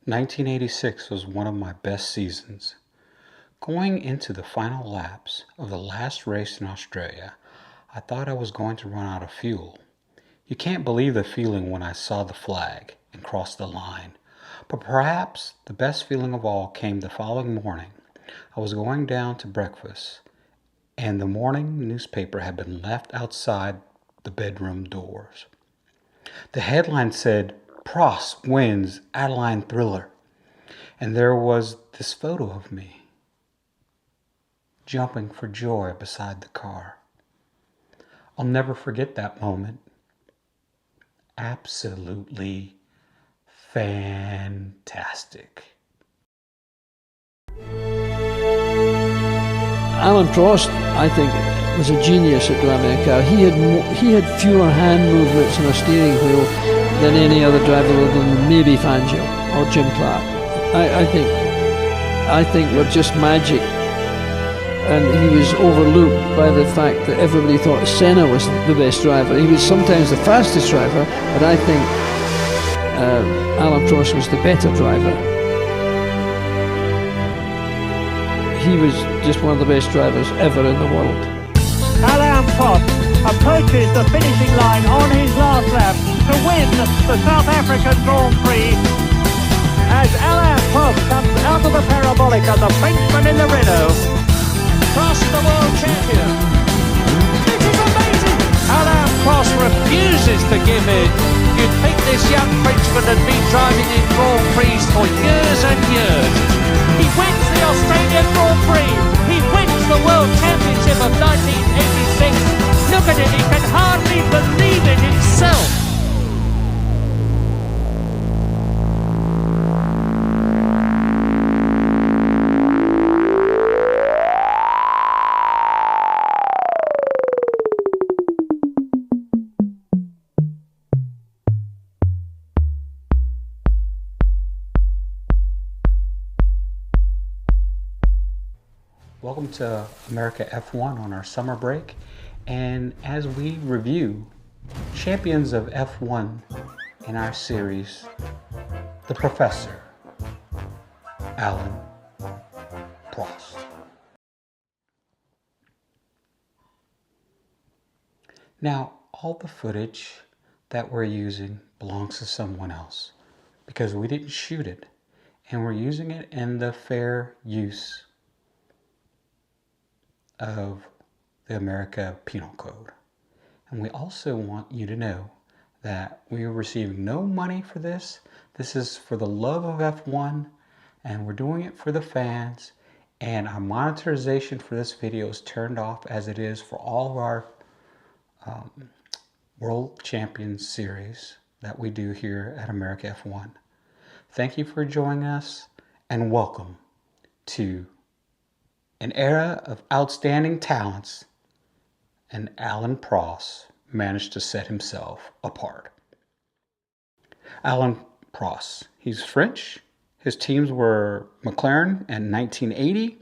1986 was one of my best seasons. Going into the final laps of the last race in Australia, I thought I was going to run out of fuel. You can't believe the feeling when I saw the flag and crossed the line. But perhaps the best feeling of all came the following morning. I was going down to breakfast, and the morning newspaper had been left outside the bedroom doors. The headline said, "Prost wins Adeline Thriller." And there was this photo of me, jumping for joy beside the car. I'll never forget that moment. Absolutely fantastic. Alain Prost, I think, was a genius at driving a car. He had fewer hand movements on a steering wheel than any other driver other than maybe Fangio or Jim Clark. I think were just magic, and he was overlooked by the fact that everybody thought Senna was the best driver. He was sometimes the fastest driver, but I think Alain Prost was the better driver. He was just one of the best drivers ever in the world. Alain Prost approaches the finishing line on his last lap to win the South African Grand Prix as Alain Prost comes out of the parabolic as the Frenchman in the Renault. Prost, the world champion. This is amazing! Alain Prost refuses to give in. You'd think this young Frenchman had been driving in Grand Prix for years and years. He wins the Australian Grand Prix. He wins the World Championship of 1986. Look at it, he can hardly believe it himself. Welcome to America F1 on our summer break, and as we review champions of F1 in our series, the Professor, Alain Prost. Now, all the footage that we're using belongs to someone else because we didn't shoot it, and we're using it in the fair use of the America Penal Code. And we also want you to know that we are receiving no money for this. This is for the love of F1, and we're doing it for the fans, and our monetization for this video is turned off as it is for all of our World Champions series that we do here at America F1. Thank you for joining us, and welcome to an era of outstanding talents, and Alain Prost managed to set himself apart. Alain Prost, he's French. His teams were McLaren in 1980,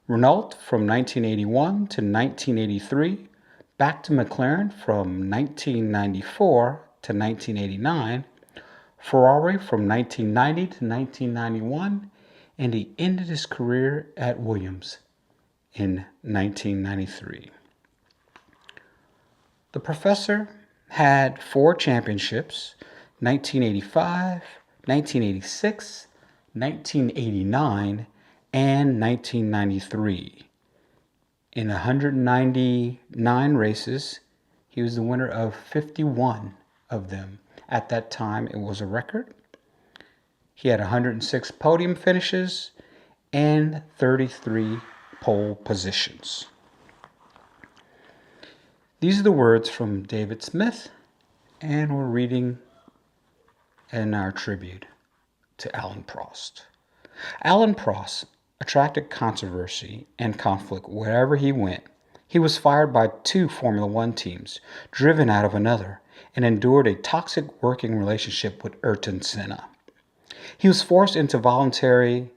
Renault from 1981 to 1983, back to McLaren from 1994 to 1989, Ferrari from 1990 to 1991, and he ended his career at Williams in 1993. The Professor had 4 championships: 1985, 1986, 1989, and 1993. In 199 races, he was the winner of 51 of them. At that time, it was a record. He had 106 podium finishes and 33 pole positions. These are the words from David Smith, and we're reading in our tribute to Alain Prost. Alain Prost attracted controversy and conflict wherever he went. He was fired by 2 Formula One teams, driven out of another, and endured a toxic working relationship with Ayrton Senna. He was forced into voluntary,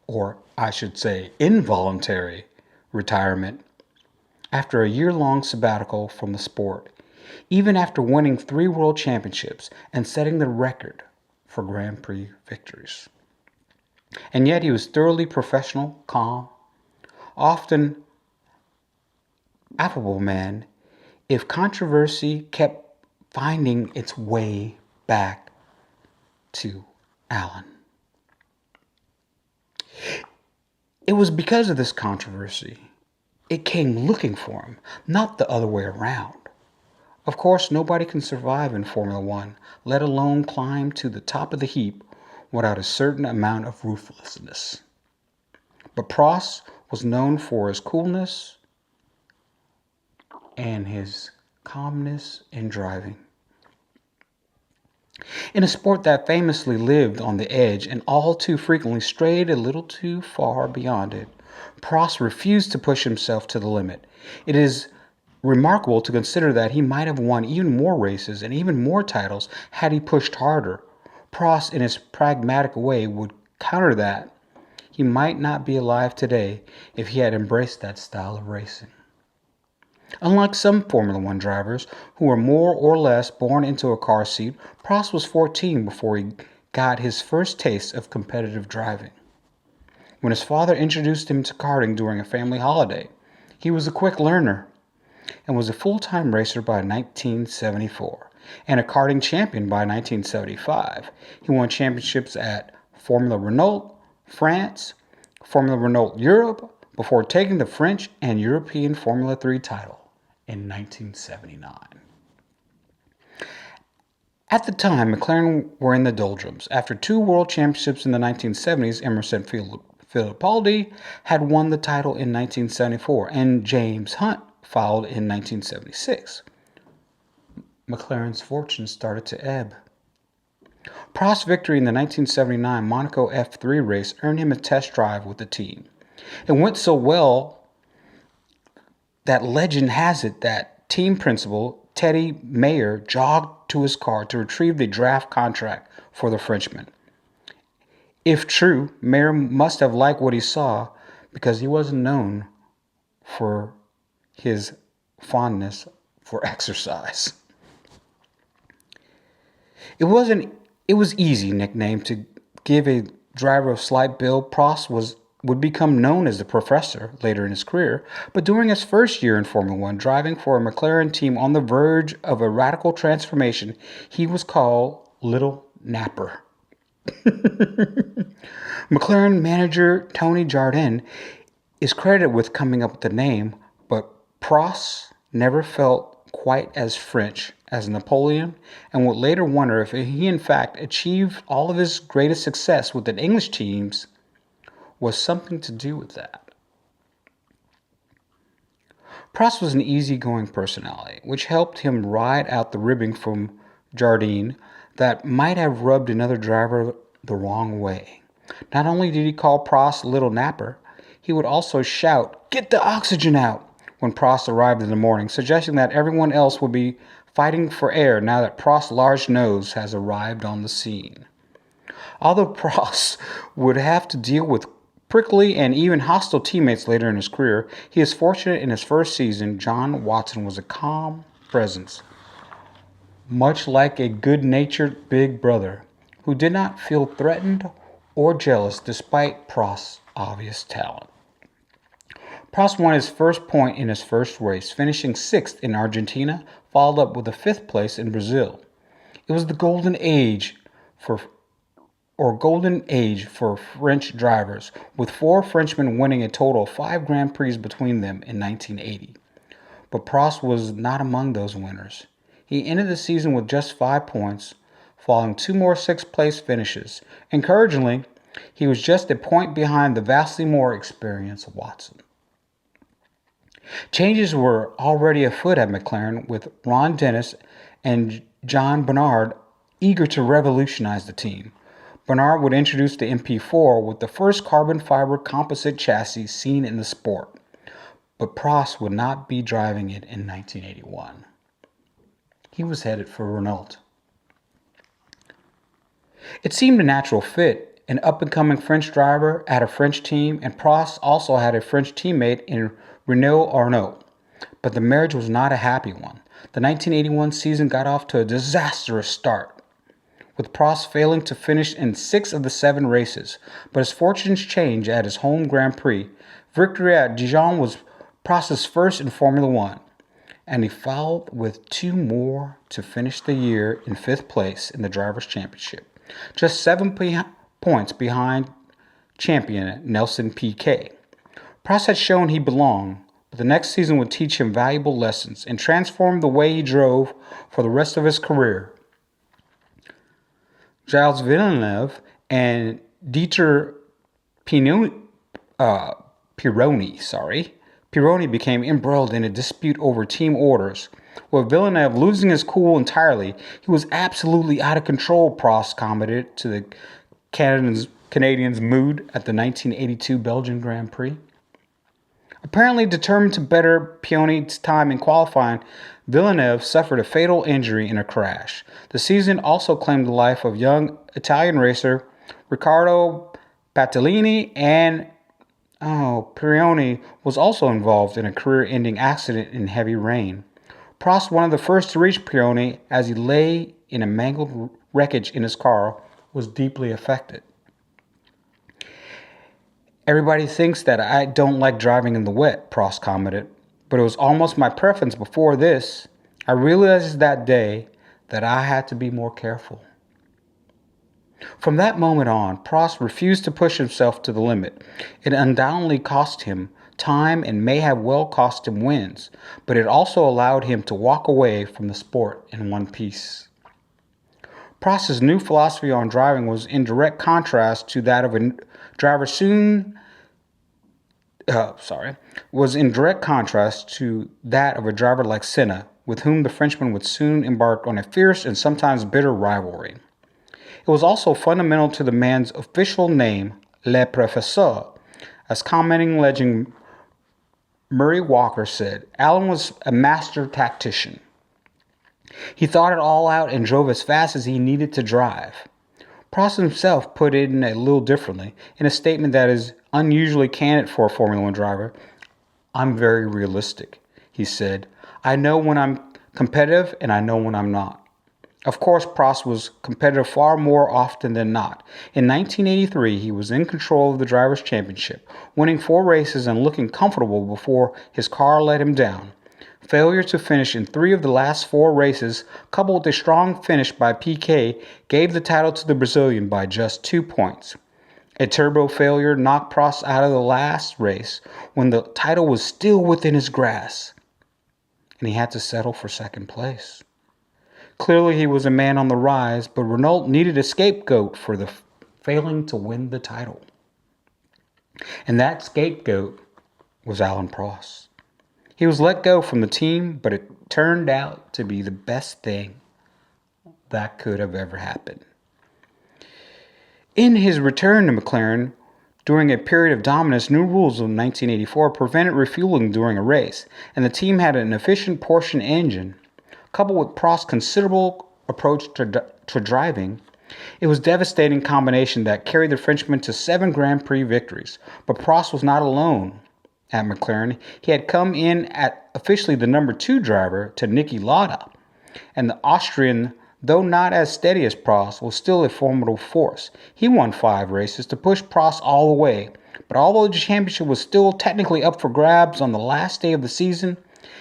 or I should say involuntary, retirement after a year-long sabbatical from the sport, even after winning 3 world championships and setting the record for Grand Prix victories. And yet he was thoroughly professional, calm, often affable man if controversy kept finding its way back to Alain. It was because of this controversy it came looking for him, not the other way around. Of course, nobody can survive in Formula One, let alone climb to the top of the heap without a certain amount of ruthlessness. But Prost was known for his coolness and his calmness in driving. In a sport that famously lived on the edge and all too frequently strayed a little too far beyond it, Prost refused to push himself to the limit. It is remarkable to consider that he might have won even more races and even more titles had he pushed harder. Prost, in his pragmatic way, would counter that. He might not be alive today if he had embraced that style of racing. Unlike some Formula One drivers who were more or less born into a car seat, Prost was 14 before he got his first taste of competitive driving. When his father introduced him to karting during a family holiday, he was a quick learner and was a full-time racer by 1974 and a karting champion by 1975. He won championships at Formula Renault, France, Formula Renault Europe, before taking the French and European Formula 3 title in 1979. At the time, McLaren were in the doldrums. After 2 world championships in the 1970s, Emerson Fittipaldi had won the title in 1974, and James Hunt followed in 1976. McLaren's fortune started to ebb. Prost's victory in the 1979 Monaco F3 race earned him a test drive with the team. It went so well that legend has it that team principal Teddy Mayer jogged to his car to retrieve the draft contract for the Frenchman. If true, Mayer must have liked what he saw because he wasn't known for his fondness for exercise. It was easy nickname to give a driver of slight build. Prost would become known as the Professor later in his career, but during his first year in Formula One, driving for a McLaren team on the verge of a radical transformation, he was called Little Napper. McLaren manager Tony Jardine is credited with coming up with the name, but Prost never felt quite as French as Napoleon and would later wonder if he in fact achieved all of his greatest success with the English teams was something to do with that. Prost was an easygoing personality, which helped him ride out the ribbing from Jardine that might have rubbed another driver the wrong way. Not only did he call Prost Little Napper, he would also shout, "Get the oxygen out," when Prost arrived in the morning, suggesting that everyone else would be fighting for air now that Prost's large nose has arrived on the scene. Although Prost would have to deal with prickly and even hostile teammates later in his career, he is fortunate in his first season. John Watson was a calm presence, much like a good-natured big brother who did not feel threatened or jealous despite Prost's obvious talent. Prost won his first point in his first race, finishing 6th in Argentina, followed up with a 5th place in Brazil. It was the golden age for French drivers, with 4 Frenchmen winning a total of 5 Grand Prix between them in 1980. But Prost was not among those winners. He ended the season with just 5 points, following 2 more 6th-place finishes. Encouragingly, he was just a point behind the vastly more experienced Watson. Changes were already afoot at McLaren, with Ron Dennis and John Barnard eager to revolutionize the team. Barnard would introduce the MP4 with the first carbon fiber composite chassis seen in the sport, but Prost would not be driving it in 1981. He was headed for Renault. It seemed a natural fit, an up-and-coming French driver at a French team, and Prost also had a French teammate in Renault Arnault, but the marriage was not a happy one. The 1981 season got off to a disastrous start, with Prost failing to finish in 6 of the 7 races, but his fortunes changed at his home Grand Prix. Victory at Dijon was Prost's first in Formula One, and he followed with 2 more to finish the year in 5th place in the Drivers' Championship, just 7 points behind champion Nelson Piquet. Prost had shown he belonged, but the next season would teach him valuable lessons and transform the way he drove for the rest of his career. Gilles Villeneuve and Dieter Pironi became embroiled in a dispute over team orders. With Villeneuve losing his cool entirely, he was absolutely out of control, Prost commented to the Canadians' mood at the 1982 Belgian Grand Prix. Apparently determined to better Pironi's time in qualifying, Villeneuve suffered a fatal injury in a crash. The season also claimed the life of young Italian racer Riccardo Battaglini, and Pironi was also involved in a career-ending accident in heavy rain. Prost, one of the first to reach Pironi as he lay in a mangled wreckage in his car, was deeply affected. Everybody thinks that I don't like driving in the wet, Prost commented, but it was almost my preference before this. I realized that day that I had to be more careful. From that moment on, Prost refused to push himself to the limit. It undoubtedly cost him time and may have well cost him wins, but it also allowed him to walk away from the sport in one piece. Prost's new philosophy on driving was in direct contrast to that of a driver like Senna, with whom the Frenchman would soon embark on a fierce and sometimes bitter rivalry. It was also fundamental to the man's official name, Le Professeur. As commenting legend Murray Walker said, Alain was a master tactician. He thought it all out and drove as fast as he needed to drive. Prost himself put it in a little differently, in a statement that is unusually candid for a Formula One driver. I'm very realistic, he said. I know when I'm competitive and I know when I'm not. Of course, Prost was competitive far more often than not. In 1983, he was in control of the Drivers' Championship, winning 4 races and looking comfortable before his car let him down. Failure to finish in 3 of the last 4 races, coupled with a strong finish by Piquet, gave the title to the Brazilian by just 2 points. A turbo failure knocked Prost out of the last race when the title was still within his grasp, and he had to settle for second place. Clearly he was a man on the rise, but Renault needed a scapegoat for the failing to win the title. And that scapegoat was Alain Prost. He was let go from the team, but it turned out to be the best thing that could have ever happened. In his return to McLaren, during a period of dominance, new rules of 1984 prevented refueling during a race, and the team had an efficient Porsche engine. Coupled with Prost's considerable approach to driving, it was a devastating combination that carried the Frenchman to 7 Grand Prix victories. But Prost was not alone at McLaren. He had come in at officially the number 2 driver to Niki Lauda, and the Austrian, though not as steady as Prost, was still a formidable force. He won 5 races to push Prost all the way, but although the championship was still technically up for grabs on the last day of the season,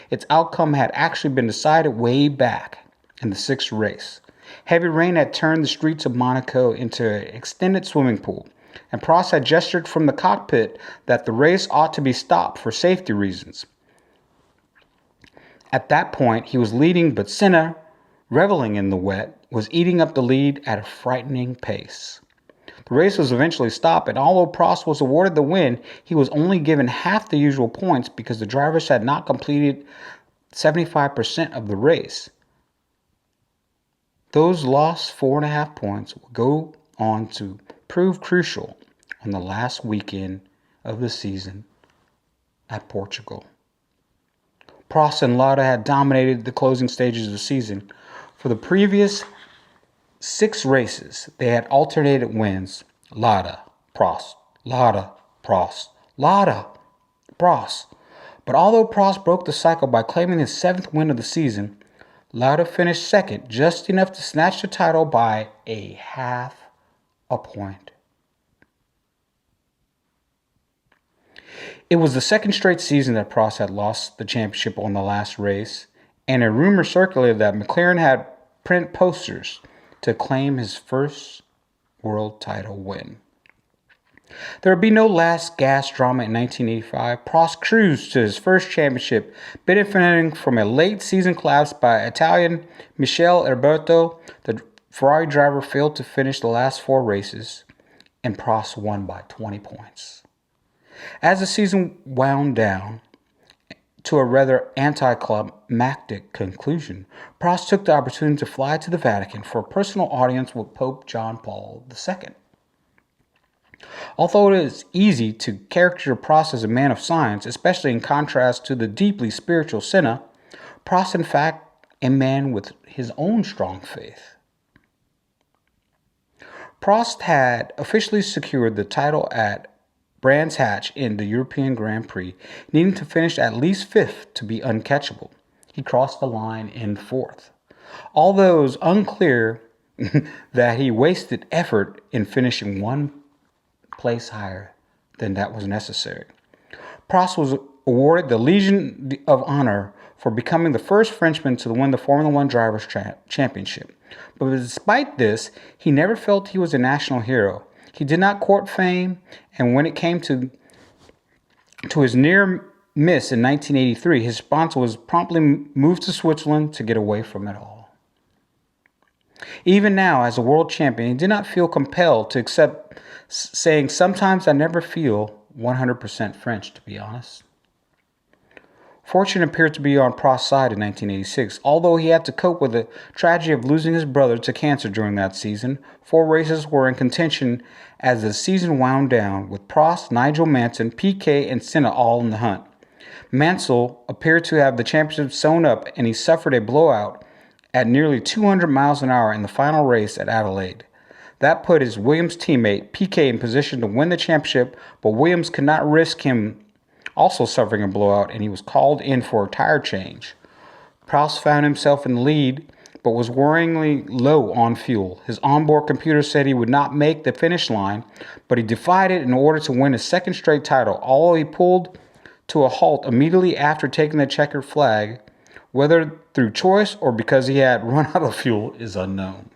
its outcome had actually been decided way back in the 6th race. Heavy rain had turned the streets of Monaco into an extended swimming pool, and Prost had gestured from the cockpit that the race ought to be stopped for safety reasons. At that point, he was leading, but Senna, reveling in the wet, was eating up the lead at a frightening pace. The race was eventually stopped, and although Prost was awarded the win, he was only given half the usual points because the drivers had not completed 75% of the race. Those lost 4.5 points will go on to prove crucial on the last weekend of the season at Portugal. Prost and Lauda had dominated the closing stages of the season. For the previous 6 races, they had alternated wins. Lauda, Prost, Lauda, Prost, Lauda, Prost. But although Prost broke the cycle by claiming his 7th win of the season, Lauda finished second, just enough to snatch the title by a half a point. It was the second straight season that Prost had lost the championship on the last race, and a rumor circulated that McLaren had print posters to claim his first world title win. There would be no last gas drama in 1985. Prost cruised to his first championship, benefiting from a late season collapse by Italian Michele Alberto. The Ferrari driver failed to finish the last 4 races, and Prost won by 20 points. As the season wound down to a rather anticlimactic conclusion, Prost took the opportunity to fly to the Vatican for a personal audience with Pope John Paul II. Although it is easy to caricature Prost as a man of science, especially in contrast to the deeply spiritual Senna, Prost in fact a man with his own strong faith. Prost had officially secured the title at Brands Hatch in the European Grand Prix, needing to finish at least 5th to be uncatchable. He crossed the line in 4th. Although it was unclear that he wasted effort in finishing 1 place higher than that was necessary. Prost was awarded the Legion of Honor for becoming the first Frenchman to win the Formula One Drivers' Championship. But despite this, he never felt he was a national hero. He did not court fame, and when it came to his near miss in 1983, his sponsor was promptly moved to Switzerland to get away from it all. Even now, as a world champion, he did not feel compelled to accept saying, "Sometimes I never feel 100% French, to be honest." Fortune appeared to be on Prost's side in 1986. Although he had to cope with the tragedy of losing his brother to cancer during that season, 4 races were in contention as the season wound down, with Prost, Nigel Mansell, Piquet, and Senna all in the hunt. Mansell appeared to have the championship sewn up, and he suffered a blowout at nearly 200 miles an hour in the final race at Adelaide. That put his Williams teammate Piquet in position to win the championship, but Williams could not risk him also suffering a blowout, and he was called in for a tire change. Prost found himself in the lead, but was worryingly low on fuel. His onboard computer said he would not make the finish line, but he defied it in order to win his second straight title, although he pulled to a halt immediately after taking the checkered flag. Whether through choice or because he had run out of fuel is unknown.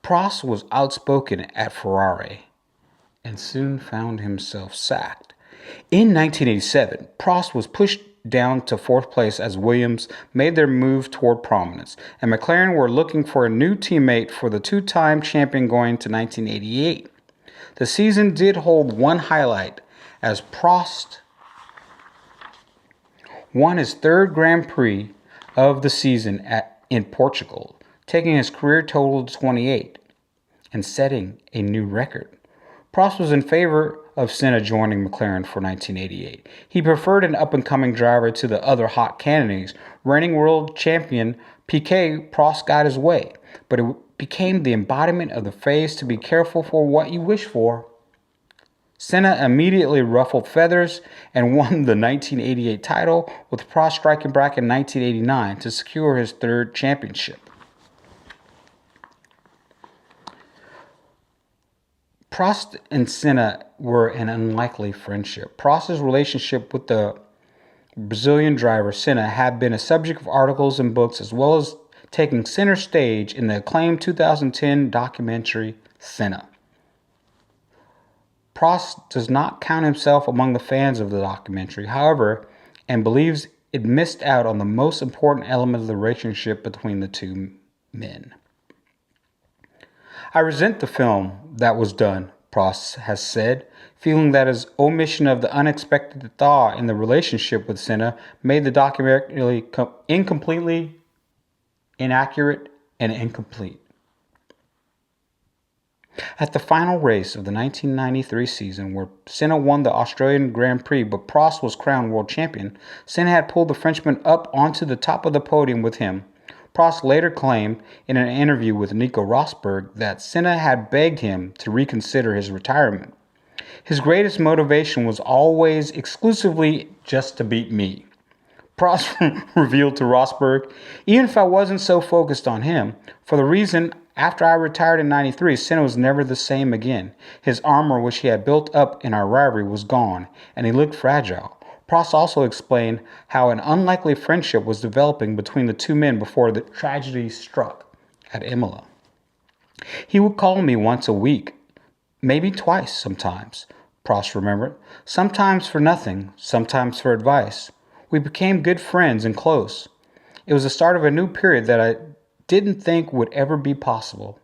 Prost was outspoken at Ferrari and soon found himself sacked. In 1987, Prost was pushed down to 4th place as Williams made their move toward prominence, and McLaren were looking for a new teammate for the 2-time champion going to 1988. The season did hold one highlight as Prost won his 3rd Grand Prix of the season in Portugal, taking his career total to 28 and setting a new record. Prost was in favor of Senna joining McLaren for 1988. He preferred an up-and-coming driver to the other hot candidates. Reigning world champion Piquet, Prost got his way, but it became the embodiment of the phrase to be careful for what you wish for. Senna immediately ruffled feathers and won the 1988 title, with Prost striking back in 1989 to secure his 3rd championship. Prost and Senna were an unlikely friendship. Prost's relationship with the Brazilian driver Senna had been a subject of articles and books, as well as taking center stage in the acclaimed 2010 documentary Senna. Prost does not count himself among the fans of the documentary, however, and believes it missed out on the most important element of the relationship between the two men. "I resent the film that was done," Prost has said, feeling that his omission of the unexpected thaw in the relationship with Senna made the documentary incompletely inaccurate and incomplete. At the final race of the 1993 season, where Senna won the Australian Grand Prix but Prost was crowned world champion, Senna had pulled the Frenchman up onto the top of the podium with him. Prost later claimed in an interview with Nico Rosberg that Senna had begged him to reconsider his retirement. "His greatest motivation was always exclusively just to beat me," Prost revealed to Rosberg, even if I wasn't so focused on him, for the reason after I retired in 93, Senna was never the same again. His armor, which he had built up in our rivalry, was gone, and he looked fragile. Prost also explained how an unlikely friendship was developing between the two men before the tragedy struck at Imola. He would call me once a week, maybe twice sometimes, Prost remembered. Sometimes for nothing, sometimes for advice. We became good friends and close. It was the start of a new period that I didn't think would ever be possible.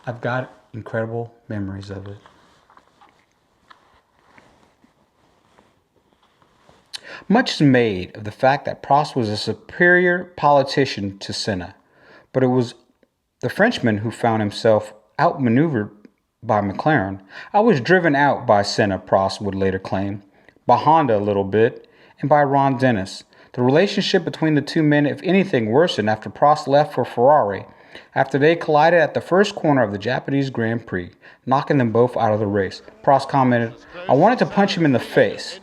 I've got incredible memories of it. Much is made of the fact that Prost was a superior politician to Senna, but it was the Frenchman who found himself outmaneuvered by McLaren. I was driven out by Senna, Prost would later claim, by Honda a little bit, and by Ron Dennis. The relationship between the two men, if anything, worsened after Prost left for Ferrari, after they collided at the first corner of the Japanese Grand Prix, knocking them both out of the race. Prost commented, "I wanted to punch him in the face,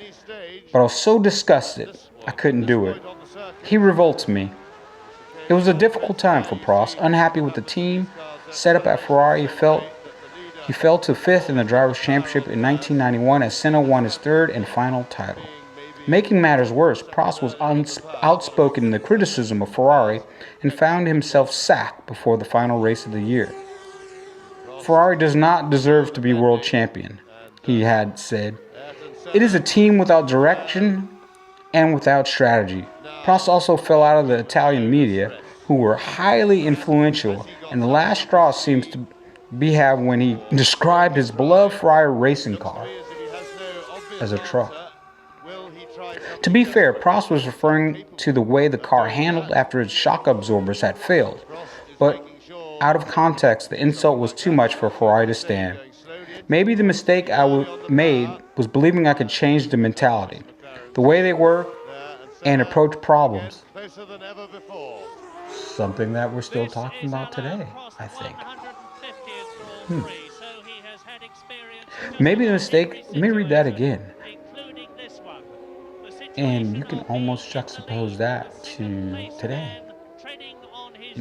but I was so disgusted I couldn't do it. He revolts me." It was a difficult time for Prost, unhappy with the team set up at Ferrari. He fell to fifth in the Drivers' Championship in 1991 as Senna won his third and final title. Making matters worse, Prost was outspoken in the criticism of Ferrari and found himself sacked before the final race of the year. "Ferrari does not deserve to be world champion," he had said. "It is a team without direction and without strategy." Prost also fell out of the Italian media, who were highly influential, and the last straw seems to be had when he described his beloved Ferrari racing car as a truck. To be fair, Prost was referring to the way the car handled after its shock absorbers had failed, but out of context, the insult was too much for Ferrari to stand. Maybe the mistake I made was believing I could change the mentality, the way they work, and approach problems. Something that we're still talking about today, I think. Maybe the mistake, let me read that again. And you can almost juxtapose that to today,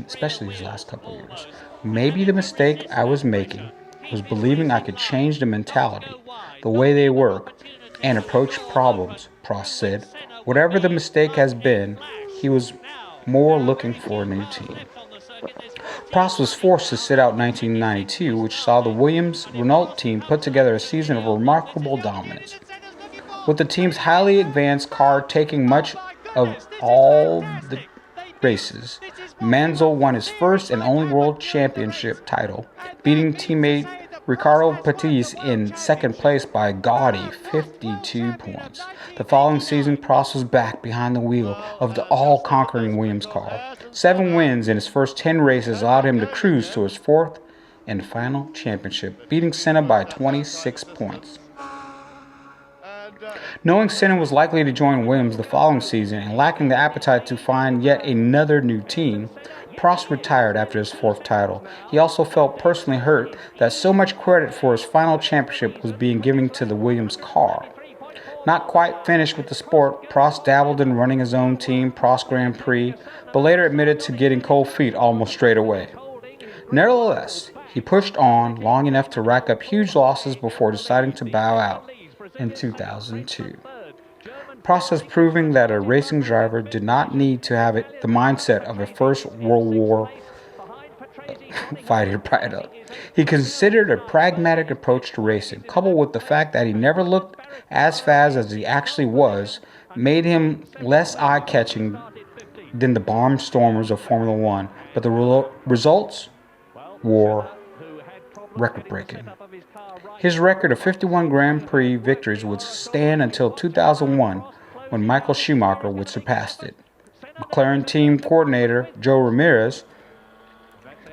especially these last couple of years. Maybe the mistake I was making was believing I could change the mentality, the way they work, and approach problems, Prost said. Whatever the mistake has been, he was more looking for a new team. Prost was forced to sit out 1992, which saw the Williams-Renault team put together a season of remarkable dominance. With the team's highly advanced car taking much of all the races, Mansell won his first and only world championship title, beating teammate Riccardo Patrese in second place by a gaudy 52 points. The following season, Prost was back behind the wheel of the all-conquering Williams car. 7 wins in his first 10 races allowed him to cruise to his fourth and final championship, beating Senna by 26 points. Knowing Senna was likely to join Williams the following season and lacking the appetite to find yet another new team, Prost retired after his 4th title. He also felt personally hurt that so much credit for his final championship was being given to the Williams car. Not quite finished with the sport, Prost dabbled in running his own team, Prost Grand Prix, but later admitted to getting cold feet almost straight away. Nevertheless, he pushed on long enough to rack up huge losses before deciding to bow out in 2002. Prost is proving that a racing driver did not need to have the mindset of a First World War fighter pilot. He considered a pragmatic approach to racing, coupled with the fact that he never looked as fast as he actually was, made him less eye-catching than the barnstormers of Formula One. But the results were record-breaking. His record of 51 Grand Prix victories would stand until 2001, when Michael Schumacher would surpass it. McLaren team coordinator Joe Ramirez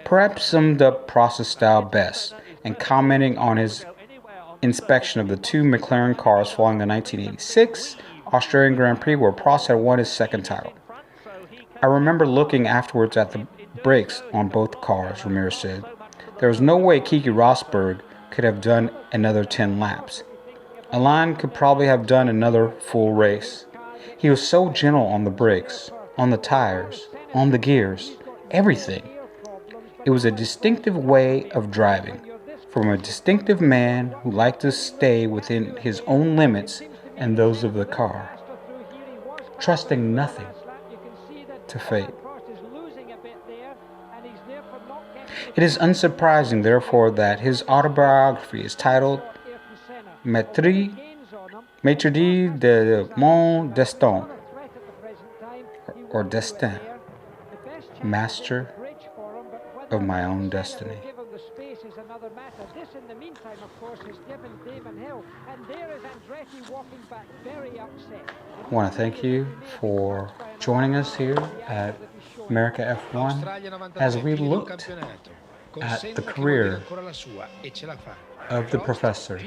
perhaps summed up Prost's style best, and commenting on his inspection of the 2 McLaren cars following the 1986 Australian Grand Prix where Prost had won his 2nd title. "I remember looking afterwards at the brakes on both cars," Ramirez said. "There was no way Keke Rosberg could have done another 10 laps. Alain could probably have done another full race. He was so gentle on the brakes, on the tires, on the gears, everything. It was a distinctive way of driving, from a distinctive man who liked to stay within his own limits and those of the car, trusting nothing to fate. It is unsurprising, therefore, that his autobiography is titled Maître de mon destin, or Destin, Master of My Own Destiny. I want to thank you for joining us here at America F1 as we looked at the career of the professor,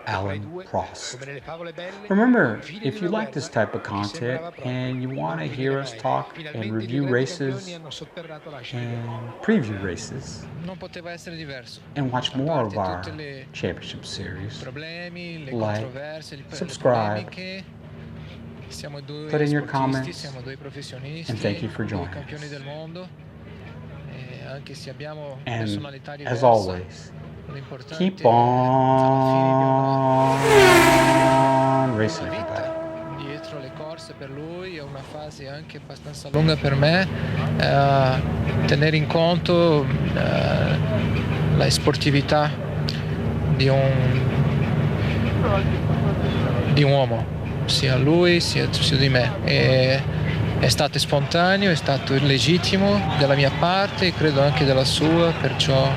Alain Prost. Remember, if you like this type of content and you want to hear us talk and review races and preview races and watch more of our championship series, like, subscribe, put in your comments, and thank you for joining us. And as always, keep on racing, everybody. Dietro le corse per lui è una fase anche abbastanza lunga per me, tenere in conto la sportività di un uomo, sia lui sia di me. È stato spontaneo, è stato legittimo dalla mia parte e credo anche della sua, perciò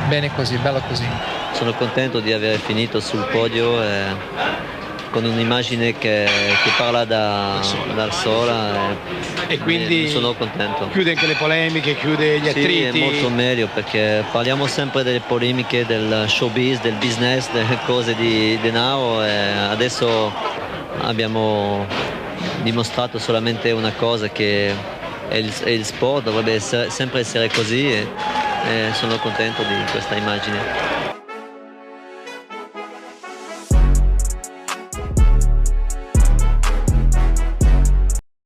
bene così, bella così. Sono contento di aver finito sul podio con un'immagine che parla da sola e quindi sono contento. Chiude anche le polemiche, chiude gli attriti. Sì, è molto meglio perché parliamo sempre delle polemiche del showbiz, del business, delle cose di denaro e adesso abbiamo dimostrato solamente una cosa, che è il sport dovrebbe sempre essere così e sono contento di questa immagine.